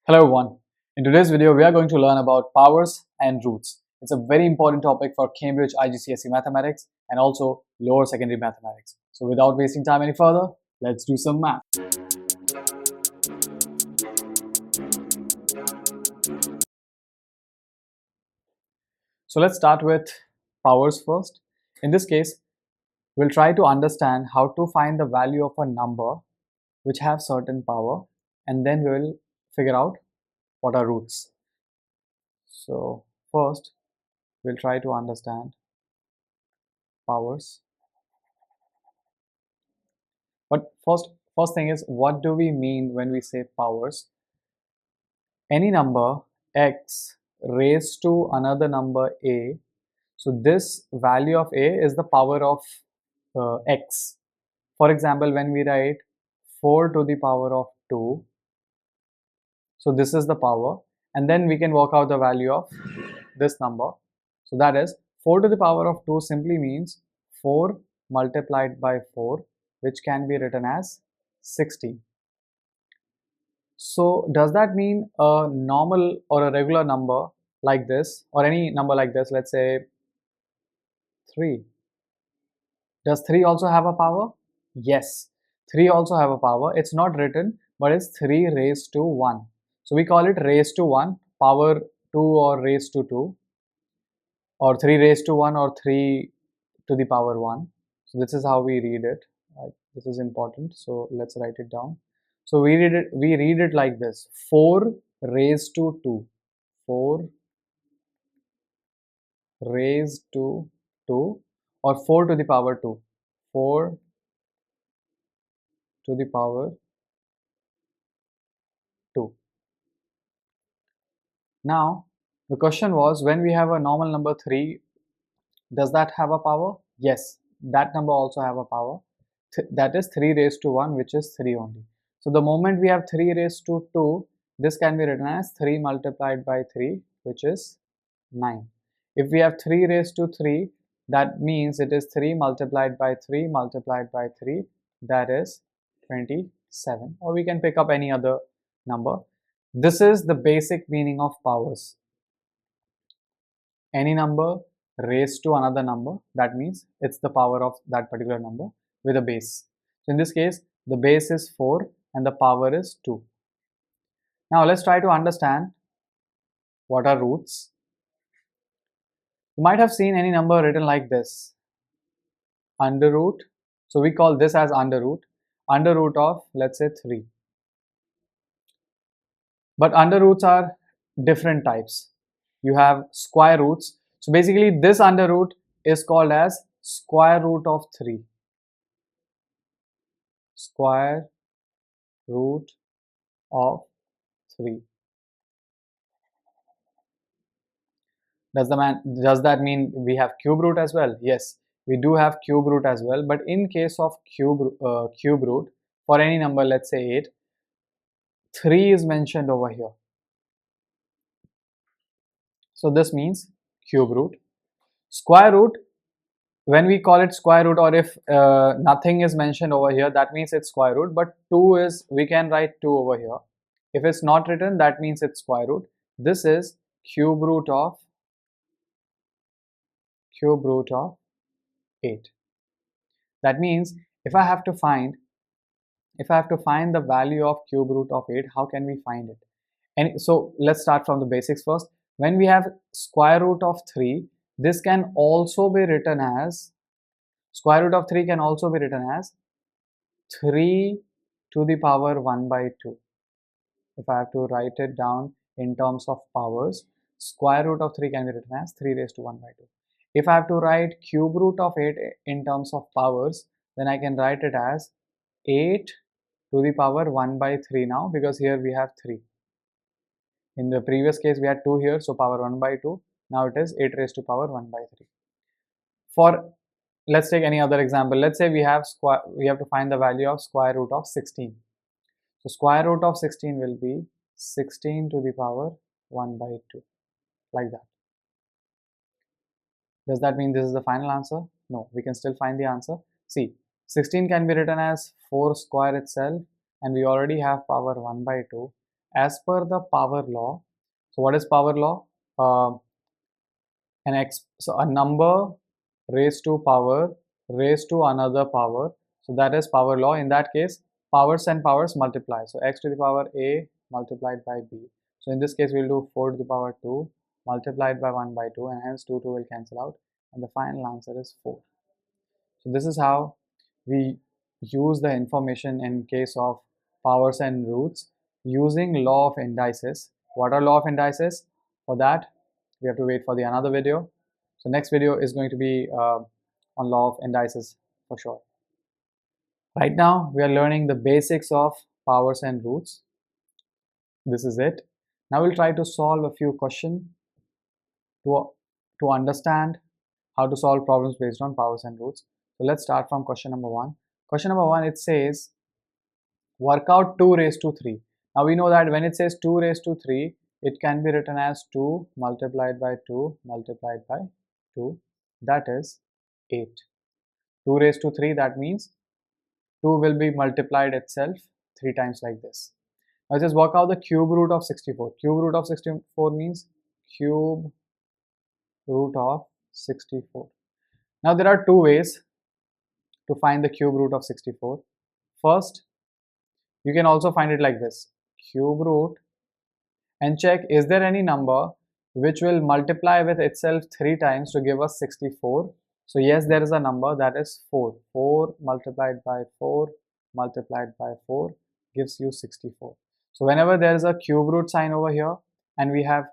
Hello everyone. In today's video, we are going to learn about powers and roots. It's a very important topic for Cambridge IGCSE Mathematics and also lower secondary mathematics. So without wasting time any further, let's do some math. So let's start with powers first. In this case, we'll try to understand how to find the value of a number which have certain power, and then we will figure out what are roots. So first, we'll try to understand powers. But first thing is, what do we mean when we say powers? Any number x raised to another number a. So this value of a is the power of x. For example, when we write 4 to the power of 2, so this is the power, and then we can work out the value of this number. So that is 4 to the power of 2 simply means 4 multiplied by 4, which can be written as 60. So does that mean a normal or a regular number like this, or any number like this, let's say 3? Does 3 also have a power? Yes, 3 also have a power. It's not written, but it's 3 raised to 1. So we call it raised to 1, power 2 or raised to 2, or 3 raised to 1 or 3 to the power 1. So this is how we read it. This is important, so let's write it down. So we read it like this: 4 raised to 2. 4 raised to 2, or 4 to the power 2. 4 to the power 2. Now the question was, when we have a normal number 3, does that have a power? Yes, that number also have a power. That is 3 raised to 1, which is 3 only. So the moment we have 3 raised to 2, this can be written as 3 multiplied by 3, which is 9. If we have 3 raised to 3, that means it is 3 multiplied by 3 multiplied by 3, that is 27. Or we can pick up any other number. This is the basic meaning of powers. Any number raised to another number, that means it's the power of that particular number with a base. So in this case, the base is 4 and the power is 2. Now let's try to understand what are roots. You might have seen any number written like this: under root. So we call this as under root of, let's say, 3. But under roots are different types. You have square roots. So basically this under root is called as square root of 3. Square root of 3. Does that mean we have cube root as well? Yes, we do have cube root as well. But in case of cube root, for any number, let's say 8, 3 is mentioned over here. So this means cube root. Square root, when we call it square root, or if nothing is mentioned over here, that means it's square root. But 2 is, we can write 2 over here. If it's not written, that means it's square root. This is cube root of 8. That means if I have to find the value of cube root of 8, how can we find it? And so let's start from the basics first. When we have square root of 3, this can also be written as, square root of 3 can also be written as 3 to the power 1 by 2. If I have to write it down in terms of powers, square root of 3 can be written as 3 raised to 1 by 2. If I have to write cube root of 8 in terms of powers, then I can write it as 8 to the power 1 by 3 now, because here we have 3. In the previous case we had 2 here, so power 1 by 2. Now it is 8 raised to power 1 by 3. For, let's take any other example. Let's say we have to find the value of square root of 16. So square root of 16 will be 16 to the power 1 by 2, like that. Does that mean this is the final answer? No, we can still find the answer. See, 16 can be written as 4 square itself, and we already have power 1 by 2, as per the power law. So what is power law? So a number raised to power raised to another power. So that is power law. In that case, powers and powers multiply. So x to the power a multiplied by b. So in this case, we'll do 4 to the power 2 multiplied by 1 by 2, and hence 2 will cancel out, and the final answer is 4. So this is how we use the information in case of powers and roots using law of indices. What are law of indices? For that, we have to wait for the another video. So next video is going to be on law of indices for sure. Right now, we are learning the basics of powers and roots. This is it. Now we'll try to solve a few questions to understand how to solve problems based on powers and roots. So let's start from question number 1. Question number 1, it says work out 2 raised to 3. Now we know that when it says 2 raised to 3, it can be written as 2 multiplied by 2 multiplied by 2, that is 8. 2 raised to 3, that means 2 will be multiplied itself 3 times like this. Now it says work out the cube root of 64. Cube root of 64 means cube root of 64. Now there are two ways to find the cube root of 64. First, you can also find it like this: cube root, and check is there any number which will multiply with itself 3 times to give us 64. So yes, there is a number, that is 4. 4 multiplied by 4 multiplied by 4 gives you 64. So whenever there is a cube root sign over here and we have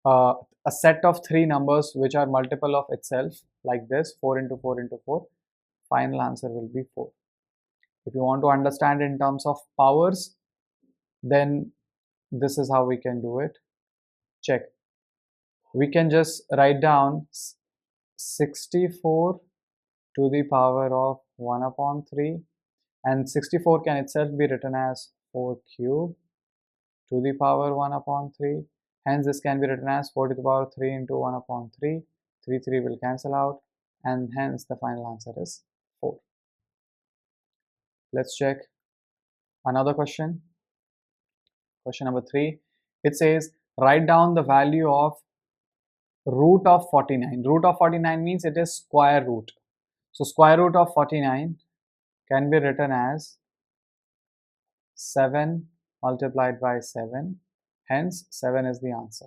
a set of 3 numbers which are multiple of itself like this, 4 into 4 into 4, final answer will be 4. If you want to understand in terms of powers, then this is how we can do it. Check. We can just write down 64 to the power of 1 upon 3, and 64 can itself be written as 4 cube to the power 1 upon 3. Hence this can be written as 4 to the power 3 into 1 upon 3. 3 will cancel out, and hence the final answer is 4. Let's check another question. Question number 3. It says write down the value of root of 49. Root of 49 means it is square root. So square root of 49 can be written as 7 multiplied by 7. Hence 7 is the answer.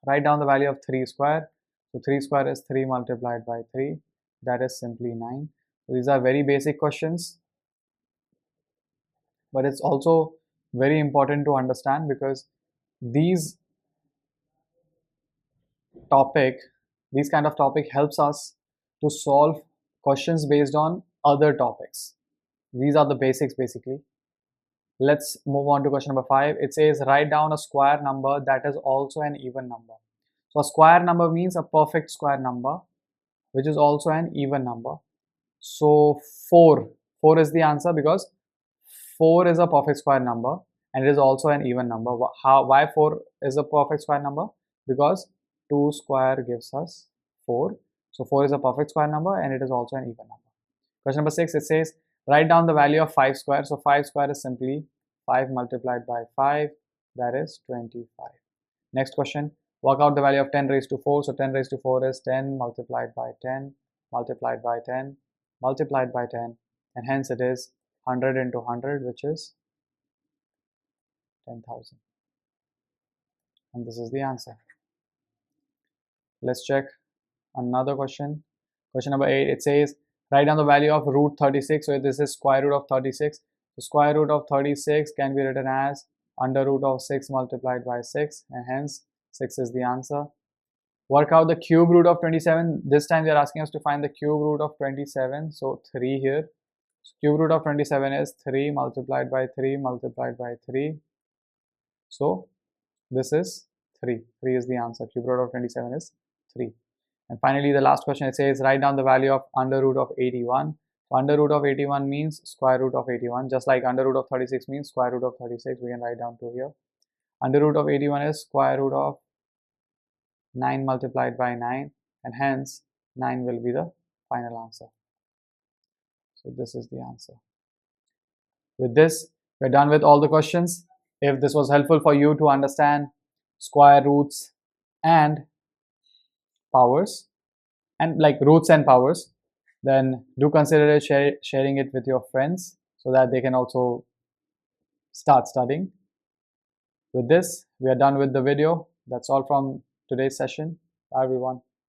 Write down the value of 3 square. So 3 square is 3 multiplied by 3. That is simply 9. So these are very basic questions, but it's also very important to understand because these kind of topic helps us to solve questions based on other topics. These are the basics basically. Let's move on to question number 5. It says write down a square number that is also an even number. So a square number means a perfect square number which is also an even number. So 4 is the answer because 4 is a perfect square number and it is also an even number. Why 4 is a perfect square number? Because 2 square gives us 4. So 4 is a perfect square number and it is also an even number. Question number 6, it says write down the value of 5 square. So 5 square is simply 5 multiplied by 5, that is 25. Next question, work out the value of 10 raised to 4. So 10 raised to 4 is 10 multiplied by 10 multiplied by 10 multiplied by 10, and hence it is 100 into 100, which is 10,000. And this is the answer. Let's check another question. Question number 8, it says write down the value of root 36. So this is square root of 36. The square root of 36 can be written as under root of 6 multiplied by 6, and hence 6 is the answer. Work out the cube root of 27. This time they are asking us to find the cube root of 27. So 3 here. So cube root of 27 is 3 multiplied by 3 multiplied by 3. So this is 3. 3 is the answer. Cube root of 27 is 3. And finally, the last question, it says write down the value of under root of 81. So under root of 81 means square root of 81. Just like under root of 36 means square root of 36, we can write down to here. Under root of 81 is square root of 9 multiplied by 9, and hence 9 will be the final answer. So this is the answer. With this, we're done with all the questions. If this was helpful for you to understand square roots and powers, and like roots and powers, then do consider sharing it with your friends so that they can also start studying. With this, we are done with the video. That's all from today's session. Bye everyone.